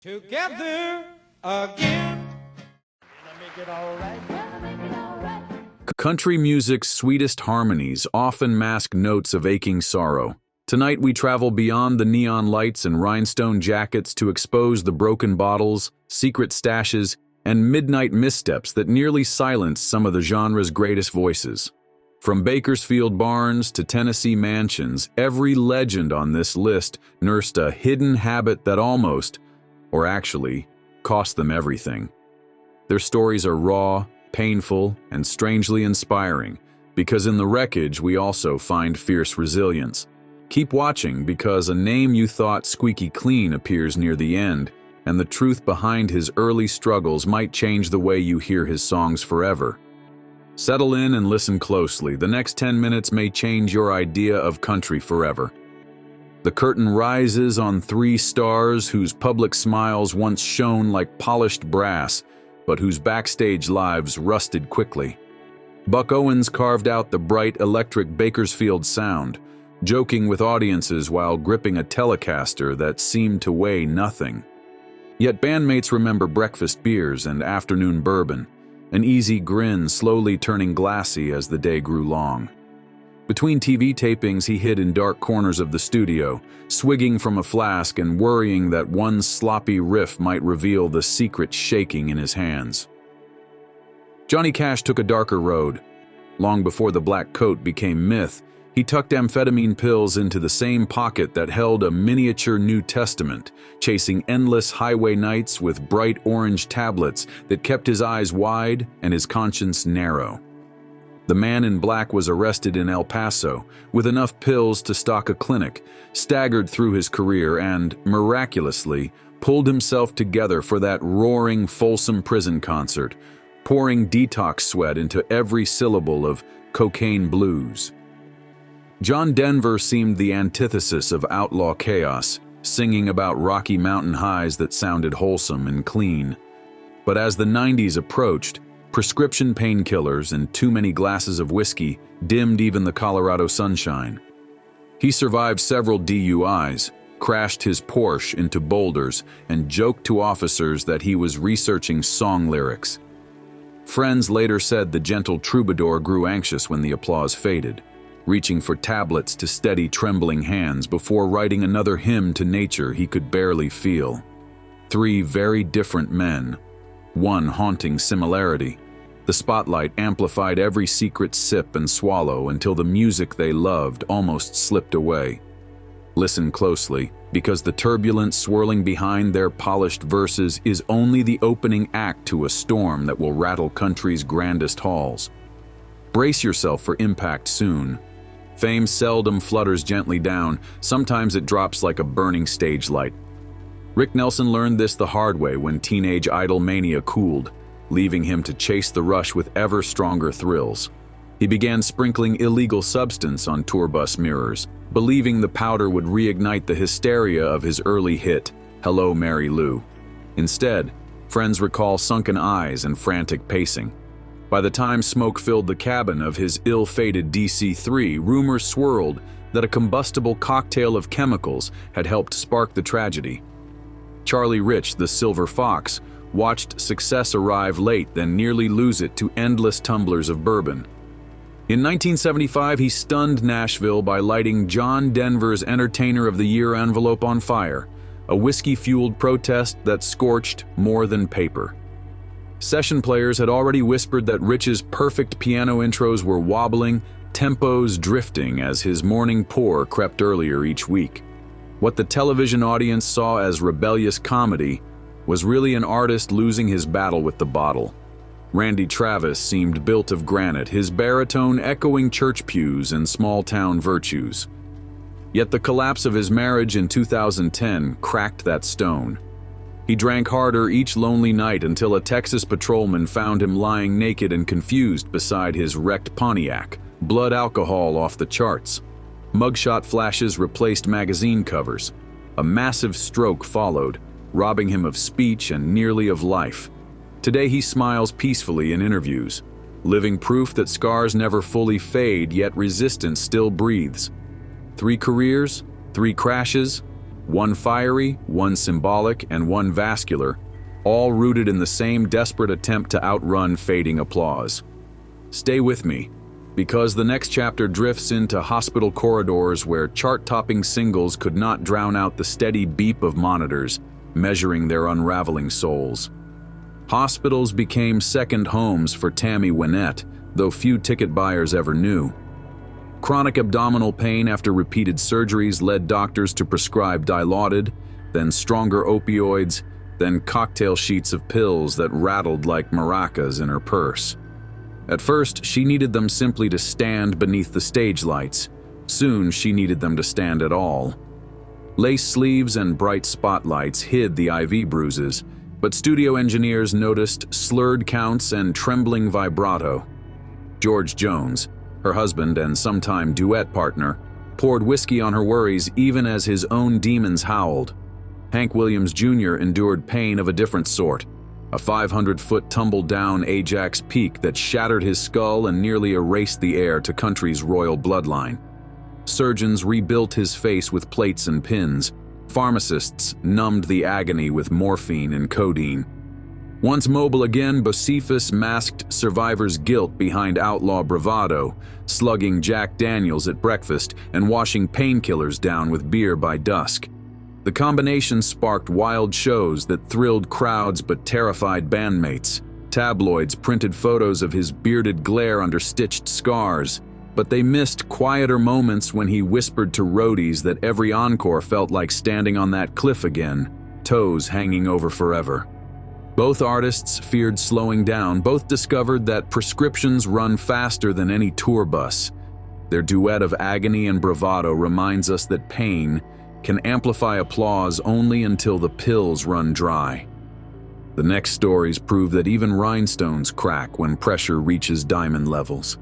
Together again. Country music's sweetest harmonies often mask notes of aching sorrow. Tonight we travel beyond the neon lights and rhinestone jackets to expose the broken bottles, secret stashes, and midnight missteps that nearly silence some of the genre's greatest voices. From Bakersfield barns to Tennessee mansions, every legend on this list nursed a hidden habit that almost, or actually, cost them everything. Their stories are raw, painful, and strangely inspiring, because in the wreckage we also find fierce resilience. Keep watching, because a name you thought squeaky clean appears near the end, and the truth behind his early struggles might change the way you hear his songs forever. Settle in and listen closely. The next 10 minutes may change your idea of country forever. The curtain rises on three stars whose public smiles once shone like polished brass, but whose backstage lives rusted quickly. Buck Owens carved out the bright electric Bakersfield sound, joking with audiences while gripping a Telecaster that seemed to weigh nothing. Yet bandmates remember breakfast beers and afternoon bourbon, an easy grin slowly turning glassy as the day grew long. Between TV tapings, he hid in dark corners of the studio, swigging from a flask and worrying that one sloppy riff might reveal the secret shaking in his hands. Johnny Cash took a darker road. Long before the black coat became myth, he tucked amphetamine pills into the same pocket that held a miniature New Testament, chasing endless highway nights with bright orange tablets that kept his eyes wide and his conscience narrow. The man in black was arrested in El Paso with enough pills to stock a clinic, staggered through his career, and, miraculously, pulled himself together for that roaring Folsom prison concert, pouring detox sweat into every syllable of Cocaine Blues. John Denver seemed the antithesis of outlaw chaos, singing about Rocky Mountain highs that sounded wholesome and clean. But as the 90s approached, prescription painkillers and too many glasses of whiskey dimmed even the Colorado sunshine. He survived several DUIs, crashed his Porsche into boulders, and joked to officers that he was researching song lyrics. Friends later said the gentle troubadour grew anxious when the applause faded, reaching for tablets to steady trembling hands before writing another hymn to nature he could barely feel. Three very different men, one haunting similarity. The spotlight amplified every secret sip and swallow until the music they loved almost slipped away. Listen closely, because the turbulence swirling behind their polished verses is only the opening act to a storm that will rattle country's grandest halls. Brace yourself for impact soon. Fame seldom flutters gently down, sometimes it drops like a burning stage light. Rick Nelson learned this the hard way when teenage idol mania cooled, leaving him to chase the rush with ever stronger thrills. He began sprinkling illegal substance on tour bus mirrors, believing the powder would reignite the hysteria of his early hit, Hello, Mary Lou. Instead, friends recall sunken eyes and frantic pacing. By the time smoke filled the cabin of his ill-fated DC-3, rumors swirled that a combustible cocktail of chemicals had helped spark the tragedy. Charlie Rich, the Silver Fox, watched success arrive late, then nearly lose it to endless tumblers of bourbon. In 1975, he stunned Nashville by lighting John Denver's Entertainer of the Year envelope on fire, a whiskey-fueled protest that scorched more than paper. Session players had already whispered that Rich's perfect piano intros were wobbling, tempos drifting as his morning pour crept earlier each week. What the television audience saw as rebellious comedy was really an artist losing his battle with the bottle. Randy Travis seemed built of granite, his baritone echoing church pews and small-town virtues. Yet the collapse of his marriage in 2010 cracked that stone. He drank harder each lonely night until a Texas patrolman found him lying naked and confused beside his wrecked Pontiac, blood alcohol off the charts. Mugshot flashes replaced magazine covers. A massive stroke followed, robbing him of speech and nearly of life. Today he smiles peacefully in interviews, living proof that scars never fully fade, yet resistance still breathes. 3 careers, 3 crashes, one fiery, one symbolic, and one vascular, all rooted in the same desperate attempt to outrun fading applause. Stay with me, because the next chapter drifts into hospital corridors where chart-topping singles could not drown out the steady beep of monitors, measuring their unraveling souls. Hospitals became second homes for Tammy Wynette, though few ticket buyers ever knew. Chronic abdominal pain after repeated surgeries led doctors to prescribe Dilaudid, then stronger opioids, then cocktail sheets of pills that rattled like maracas in her purse. At first, she needed them simply to stand beneath the stage lights. Soon, she needed them to stand at all. Lace sleeves and bright spotlights hid the IV bruises, but studio engineers noticed slurred counts and trembling vibrato. George Jones, her husband and sometime duet partner, poured whiskey on her worries even as his own demons howled. Hank Williams Jr. endured pain of a different sort, a 500-foot tumble-down Ajax Peak that shattered his skull and nearly erased the heir to country's royal bloodline. Surgeons rebuilt his face with plates and pins. Pharmacists numbed the agony with morphine and codeine. Once mobile again, Bocephus masked survivors' guilt behind outlaw bravado, slugging Jack Daniels at breakfast and washing painkillers down with beer by dusk. The combination sparked wild shows that thrilled crowds but terrified bandmates. Tabloids printed photos of his bearded glare under stitched scars, but they missed quieter moments when he whispered to roadies that every encore felt like standing on that cliff again, toes hanging over forever. Both artists feared slowing down. Both discovered that prescriptions run faster than any tour bus. Their duet of agony and bravado reminds us that pain can amplify applause only until the pills run dry. The next stories prove that even rhinestones crack when pressure reaches diamond levels.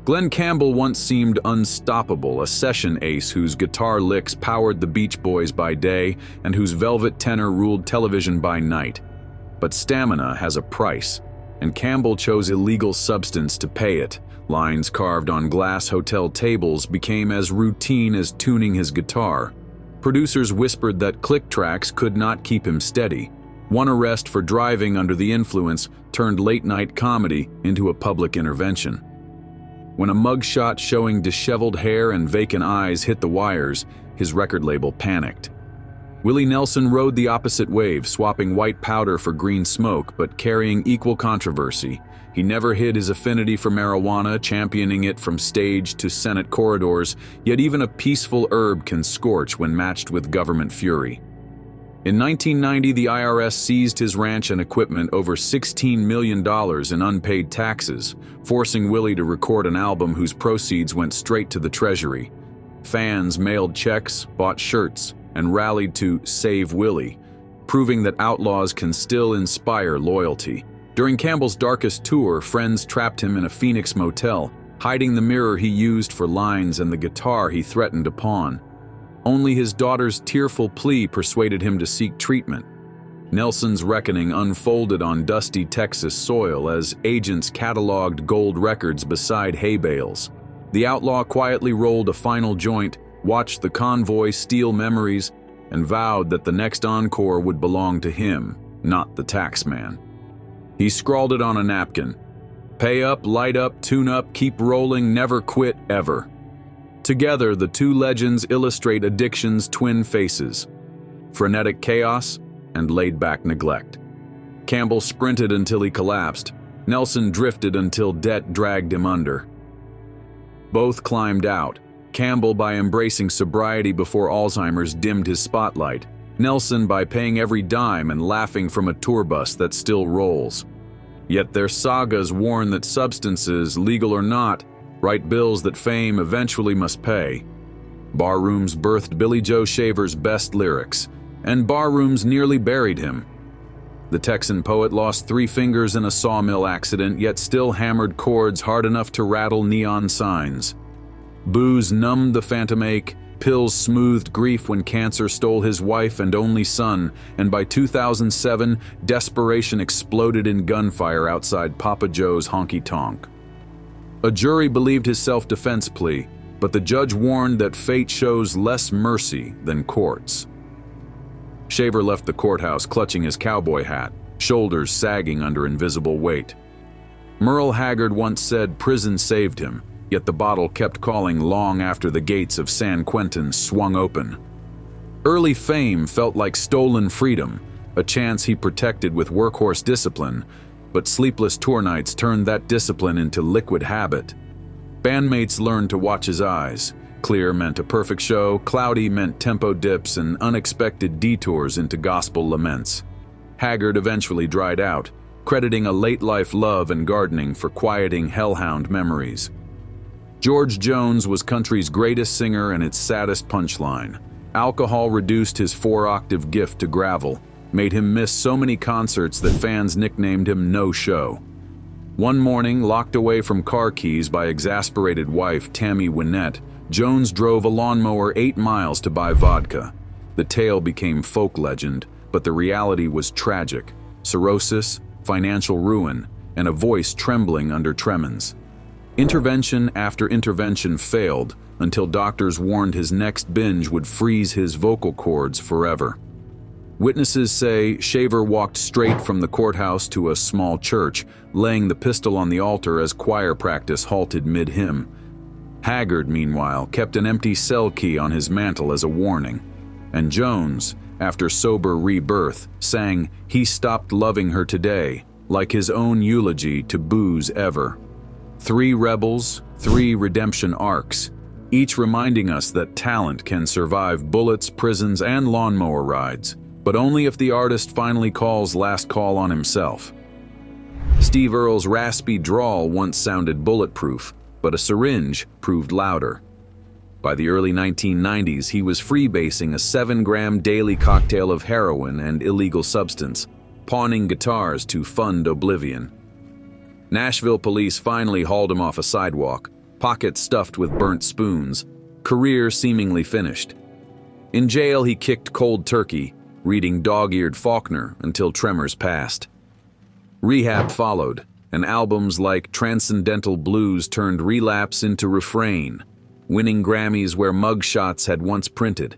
Glenn Campbell once seemed unstoppable, a session ace whose guitar licks powered the Beach Boys by day and whose velvet tenor ruled television by night. But stamina has a price, and Campbell chose illegal substance to pay it. Lines carved on glass hotel tables became as routine as tuning his guitar. Producers whispered that click tracks could not keep him steady. One arrest for driving under the influence turned late-night comedy into a public intervention. When a mugshot showing disheveled hair and vacant eyes hit the wires, his record label panicked. Willie Nelson rode the opposite wave, swapping white powder for green smoke, but carrying equal controversy. He never hid his affinity for marijuana, championing it from stage to Senate corridors, yet even a peaceful herb can scorch when matched with government fury. In 1990, the IRS seized his ranch and equipment over $16 million in unpaid taxes, forcing Willie to record an album whose proceeds went straight to the treasury. Fans mailed checks, bought shirts, and rallied to Save Willie, proving that outlaws can still inspire loyalty. During Campbell's darkest tour, friends trapped him in a Phoenix motel, hiding the mirror he used for lines and the guitar he threatened to pawn. Only his daughter's tearful plea persuaded him to seek treatment. Nelson's reckoning unfolded on dusty Texas soil as agents cataloged gold records beside hay bales. The outlaw quietly rolled a final joint, watched the convoy steal memories, and vowed that the next encore would belong to him, not the taxman. He scrawled it on a napkin. Pay up, light up, tune up, keep rolling, never quit, ever. Together, the two legends illustrate addiction's twin faces: frenetic chaos and laid-back neglect. Campbell sprinted until he collapsed. Nelson drifted until debt dragged him under. Both climbed out, Campbell by embracing sobriety before Alzheimer's dimmed his spotlight, Nelson by paying every dime and laughing from a tour bus that still rolls. Yet their sagas warn that substances, legal or not, write bills that fame eventually must pay. Barrooms birthed Billy Joe Shaver's best lyrics, and barrooms nearly buried him. The Texan poet lost 3 fingers in a sawmill accident, yet still hammered chords hard enough to rattle neon signs. Booze numbed the phantom ache, pills smoothed grief when cancer stole his wife and only son, and by 2007, desperation exploded in gunfire outside Papa Joe's honky-tonk. A jury believed his self-defense plea, but the judge warned that fate shows less mercy than courts. Shaver left the courthouse clutching his cowboy hat, shoulders sagging under invisible weight. Merle Haggard once said prison saved him, yet the bottle kept calling long after the gates of San Quentin swung open. Early fame felt like stolen freedom, a chance he protected with workhorse discipline, but sleepless tour nights turned that discipline into liquid habit. Bandmates learned to watch his eyes. Clear meant a perfect show, cloudy meant tempo dips and unexpected detours into gospel laments. Haggard eventually dried out, crediting a late-life love and gardening for quieting hellhound memories. George Jones was country's greatest singer and its saddest punchline. Alcohol reduced his 4-octave gift to gravel, made him miss so many concerts that fans nicknamed him No Show. One morning, locked away from car keys by exasperated wife Tammy Wynette, Jones drove a lawnmower 8 miles to buy vodka. The tale became folk legend, but the reality was tragic. Cirrhosis, financial ruin, and a voice trembling under tremens. Intervention after intervention failed until doctors warned his next binge would freeze his vocal cords forever. Witnesses say Shaver walked straight from the courthouse to a small church, laying the pistol on the altar as choir practice halted mid-hymn. Haggard, meanwhile, kept an empty cell key on his mantle as a warning. And Jones, after sober rebirth, sang "He Stopped Loving Her Today," like his own eulogy to booze ever. 3 rebels, 3 redemption arcs, each reminding us that talent can survive bullets, prisons, and lawnmower rides, but only if the artist finally calls last call on himself. Steve Earle's raspy drawl once sounded bulletproof, but a syringe proved louder. By the early 1990s, he was freebasing a 7-gram daily cocktail of heroin and illegal substance, pawning guitars to fund oblivion. Nashville police finally hauled him off a sidewalk, pockets stuffed with burnt spoons, career seemingly finished. In jail, he kicked cold turkey, reading dog-eared Faulkner until tremors passed. Rehab followed, and albums like Transcendental Blues turned relapse into refrain, winning Grammys where mugshots had once printed.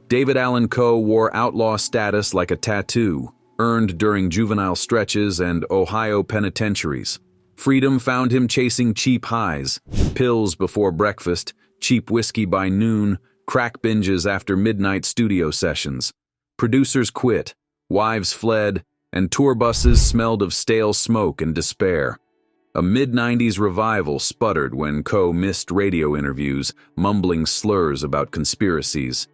David Allan Coe wore outlaw status like a tattoo, earned during juvenile stretches and Ohio penitentiaries. Freedom found him chasing cheap highs, pills before breakfast, cheap whiskey by noon, crack binges after midnight studio sessions. Producers quit, wives fled, and tour buses smelled of stale smoke and despair. A mid-90s revival sputtered when Coe missed radio interviews, mumbling slurs about conspiracies.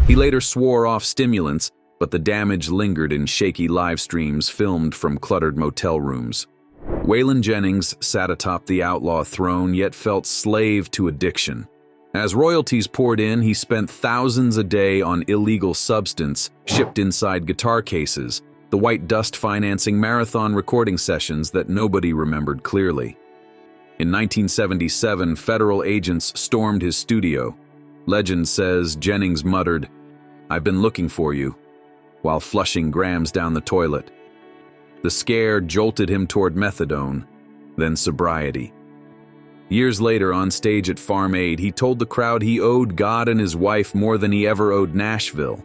He later swore off stimulants, but the damage lingered in shaky live streams filmed from cluttered motel rooms. Whan Jennings sat atop the outlaw throne yet felt slave to addiction. As royalties poured in, he spent thousands a day on illegal substance shipped inside guitar cases, the white dust financing marathon recording sessions that nobody remembered clearly. In 1977, federal agents stormed his studio. Legend says Jennings muttered, "I've been looking for you," while flushing grams down the toilet. The scare jolted him toward methadone, then sobriety. Years later, on stage at Farm Aid, he told the crowd he owed God and his wife more than he ever owed Nashville.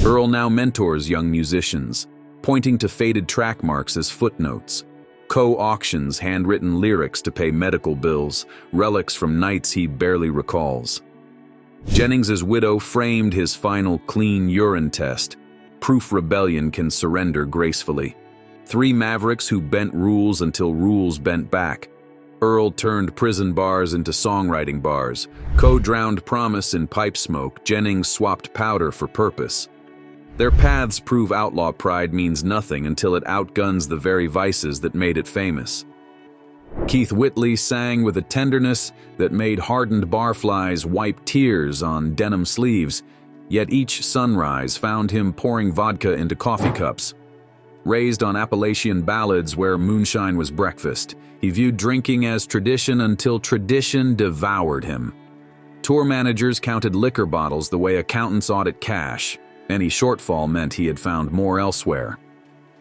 Earle now mentors young musicians, pointing to faded track marks as footnotes. Coe auctions handwritten lyrics to pay medical bills, relics from nights he barely recalls. Jennings's widow framed his final clean urine test. Proof rebellion can surrender gracefully. 3 mavericks who bent rules until rules bent back. Earle turned prison bars into songwriting bars. Coe drowned promise in pipe smoke. Jennings swapped powder for purpose. Their paths prove outlaw pride means nothing until it outguns the very vices that made it famous. Keith Whitley sang with a tenderness that made hardened barflies wipe tears on denim sleeves, yet each sunrise found him pouring vodka into coffee cups. Raised on Appalachian ballads where moonshine was breakfast, he viewed drinking as tradition until tradition devoured him. Tour managers counted liquor bottles the way accountants audit cash. Any shortfall meant he had found more elsewhere.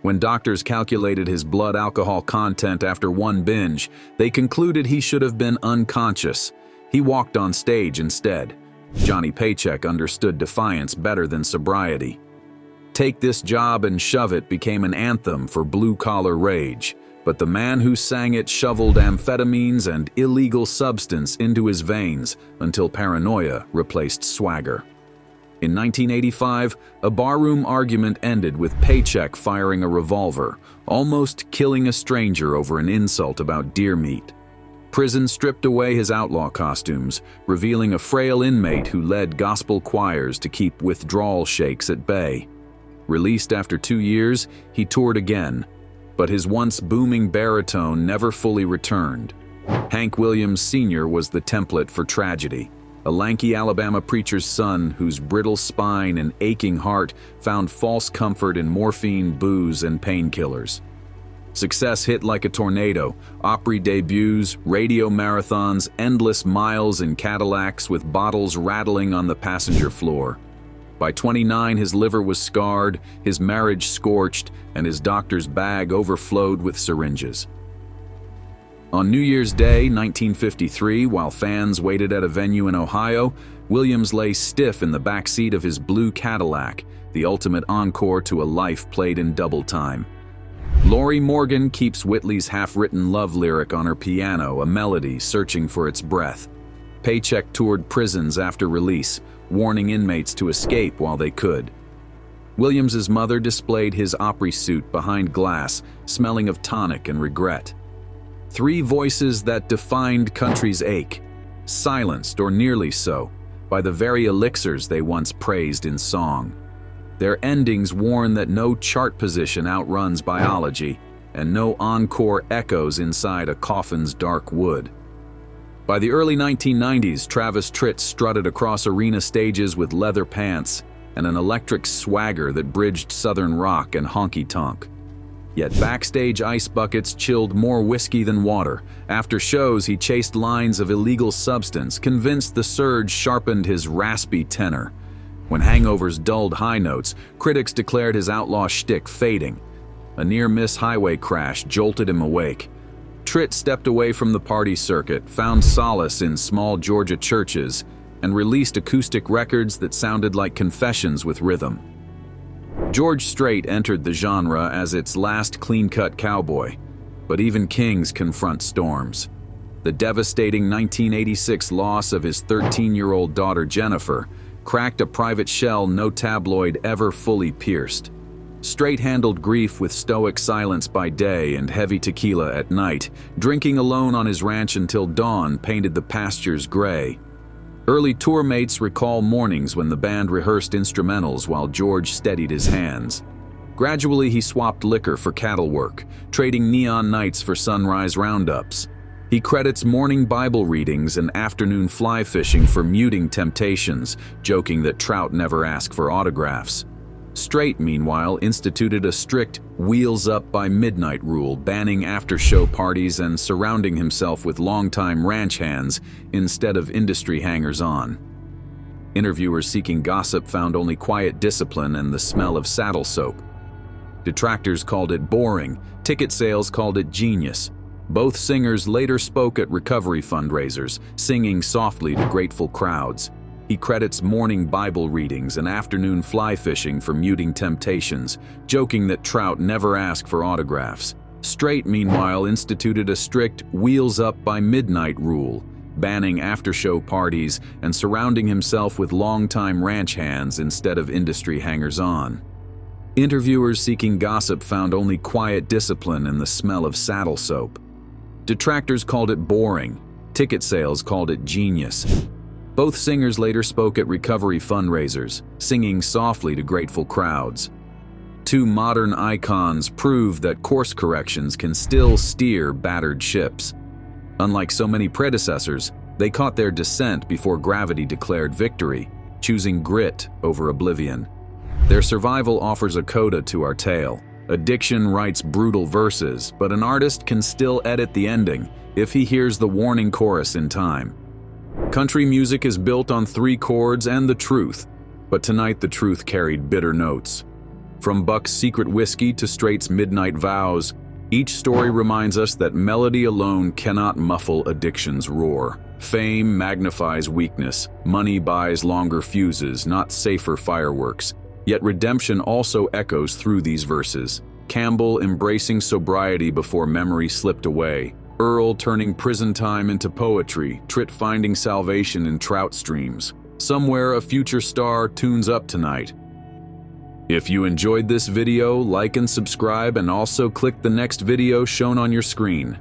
When doctors calculated his blood alcohol content after one binge, they concluded he should have been unconscious. He walked on stage instead. Johnny Paycheck understood defiance better than sobriety. "Take This Job and Shove It" became an anthem for blue-collar rage, but the man who sang it shoveled amphetamines and illegal substance into his veins until paranoia replaced swagger. In 1985, a barroom argument ended with Paycheck firing a revolver, almost killing a stranger over an insult about deer meat. Prison stripped away his outlaw costumes, revealing a frail inmate who led gospel choirs to keep withdrawal shakes at bay. Released after 2 years, he toured again, but his once booming baritone never fully returned. Hank Williams Sr. was the template for tragedy, a lanky Alabama preacher's son whose brittle spine and aching heart found false comfort in morphine, booze, and painkillers. Success hit like a tornado: Opry debuts, radio marathons, endless miles in Cadillacs with bottles rattling on the passenger floor. By 29, his liver was scarred, his marriage scorched, and his doctor's bag overflowed with syringes. On New Year's Day, 1953, while fans waited at a venue in Ohio, Williams lay stiff in the backseat of his blue Cadillac, the ultimate encore to a life played in double time. Lori Morgan keeps Whitley's half-written love lyric on her piano, a melody searching for its breath. Paycheck toured prisons after release, warning inmates to escape while they could. Williams's mother displayed his Opry suit behind glass, smelling of tonic and regret. 3 voices that defined country's ache, silenced or nearly so, by the very elixirs they once praised in song. Their endings warn that no chart position outruns biology, and no encore echoes inside a coffin's dark wood. By the early 1990s, Travis Tritt strutted across arena stages with leather pants and an electric swagger that bridged southern rock and honky-tonk. Yet backstage ice buckets chilled more whiskey than water. After shows, he chased lines of illegal substance, convinced the surge sharpened his raspy tenor. When hangovers dulled high notes, critics declared his outlaw shtick fading. A near-miss highway crash jolted him awake. Tritt stepped away from the party circuit, found solace in small Georgia churches, and released acoustic records that sounded like confessions with rhythm. George Strait entered the genre as its last clean-cut cowboy, but even kings confront storms. The devastating 1986 loss of his 13-year-old daughter Jennifer cracked a private shell no tabloid ever fully pierced. Strait handled grief with stoic silence by day and heavy tequila at night, drinking alone on his ranch until dawn painted the pastures gray. Early tour mates recall mornings when the band rehearsed instrumentals while George steadied his hands. Gradually, he swapped liquor for cattle work, trading neon nights for sunrise roundups. He credits morning Bible readings and afternoon fly fishing for muting temptations, joking that trout never ask for autographs. Strait, meanwhile, instituted a strict wheels up by midnight rule, banning after-show parties and surrounding himself with longtime ranch hands instead of industry hangers-on. Interviewers seeking gossip found only quiet discipline and the smell of saddle soap. Detractors called it boring, ticket sales called it genius. Both singers later spoke at recovery fundraisers, singing softly to grateful crowds. He credits morning Bible readings and afternoon fly fishing for muting temptations, joking that trout never ask for autographs. Strait, meanwhile, instituted a strict wheels up by midnight rule, banning after-show parties and surrounding himself with longtime ranch hands instead of industry hangers-on. Interviewers seeking gossip found only quiet discipline and the smell of saddle soap. Detractors called it boring, ticket sales called it genius. Both singers later spoke at recovery fundraisers, singing softly to grateful crowds. 2 modern icons prove that course corrections can still steer battered ships. Unlike so many predecessors, they caught their descent before gravity declared victory, choosing grit over oblivion. Their survival offers a coda to our tale. Addiction writes brutal verses, but an artist can still edit the ending if he hears the warning chorus in time. Country music is built on 3 chords and the truth, but tonight the truth carried bitter notes. From Buck's secret whiskey to Strait's midnight vows, each story reminds us that melody alone cannot muffle addiction's roar. Fame magnifies weakness, money buys longer fuses, not safer fireworks, Yet redemption also echoes through these verses. Campbell embracing sobriety before memory slipped away. Earl turning prison time into poetry. Strait finding salvation in trout streams. Somewhere a future star tunes up tonight. If you enjoyed this video, like and subscribe, and also click the next video shown on your screen.